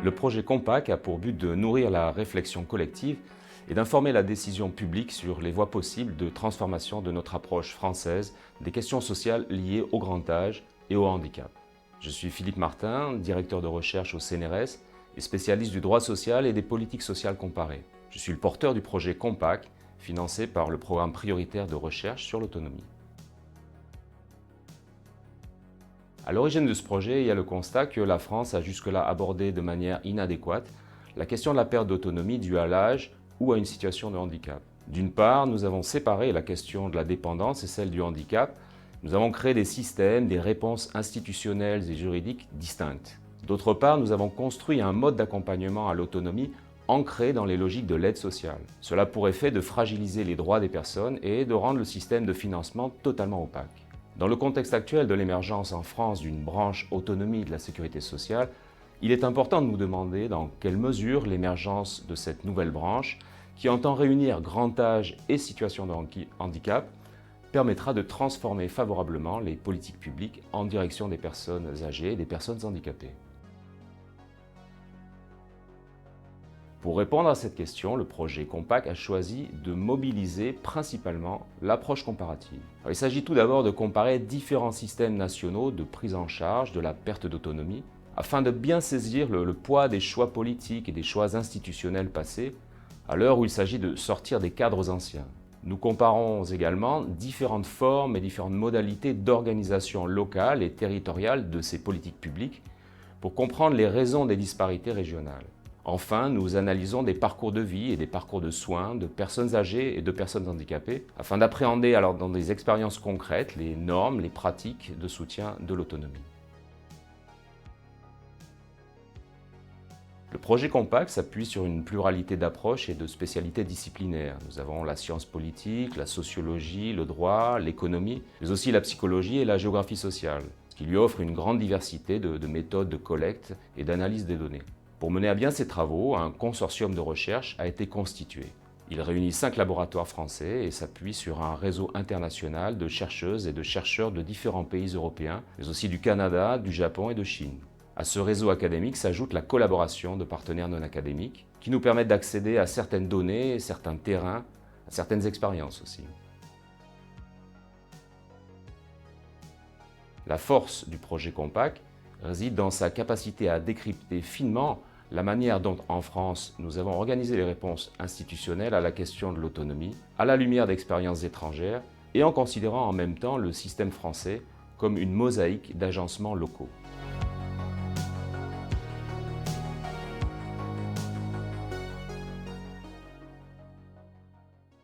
Le projet Compact a pour but de nourrir la réflexion collective et d'informer la décision publique sur les voies possibles de transformation de notre approche française des questions sociales liées au grand âge et au handicap. Je suis Philippe Martin, directeur de recherche au CNRS et spécialiste du droit social et des politiques sociales comparées. Je suis le porteur du projet Compact, financé par le programme prioritaire de recherche sur l'autonomie. À l'origine de ce projet, il y a le constat que la France a jusque-là abordé de manière inadéquate la question de la perte d'autonomie due à l'âge ou à une situation de handicap. D'une part, nous avons séparé la question de la dépendance et celle du handicap. Nous avons créé des systèmes, des réponses institutionnelles et juridiques distinctes. D'autre part, nous avons construit un mode d'accompagnement à l'autonomie ancré dans les logiques de l'aide sociale. Cela a pour effet de fragiliser les droits des personnes et de rendre le système de financement totalement opaque. Dans le contexte actuel de l'émergence en France d'une branche autonomie de la sécurité sociale, il est important de nous demander dans quelle mesure l'émergence de cette nouvelle branche, qui entend réunir grand âge et situation de handicap, permettra de transformer favorablement les politiques publiques en direction des personnes âgées et des personnes handicapées. Pour répondre à cette question, le projet Compact a choisi de mobiliser principalement l'approche comparative. Il s'agit tout d'abord de comparer différents systèmes nationaux de prise en charge de la perte d'autonomie afin de bien saisir le poids des choix politiques et des choix institutionnels passés à l'heure où il s'agit de sortir des cadres anciens. Nous comparons également différentes formes et différentes modalités d'organisation locale et territoriale de ces politiques publiques pour comprendre les raisons des disparités régionales. Enfin, nous analysons des parcours de vie et des parcours de soins de personnes âgées et de personnes handicapées afin d'appréhender alors dans des expériences concrètes les normes, les pratiques de soutien de l'autonomie. Le projet Compact s'appuie sur une pluralité d'approches et de spécialités disciplinaires. Nous avons la science politique, la sociologie, le droit, l'économie, mais aussi la psychologie et la géographie sociale, ce qui lui offre une grande diversité de méthodes de collecte et d'analyse des données. Pour mener à bien ces travaux, un consortium de recherche a été constitué. Il réunit 5 laboratoires français et s'appuie sur un réseau international de chercheuses et de chercheurs de différents pays européens, mais aussi du Canada, du Japon et de Chine. À ce réseau académique s'ajoute la collaboration de partenaires non académiques qui nous permettent d'accéder à certaines données, certains terrains, à certaines expériences aussi. La force du projet Compact réside dans sa capacité à décrypter finement la manière dont, en France, nous avons organisé les réponses institutionnelles à la question de l'autonomie, à la lumière d'expériences étrangères et en considérant en même temps le système français comme une mosaïque d'agencements locaux.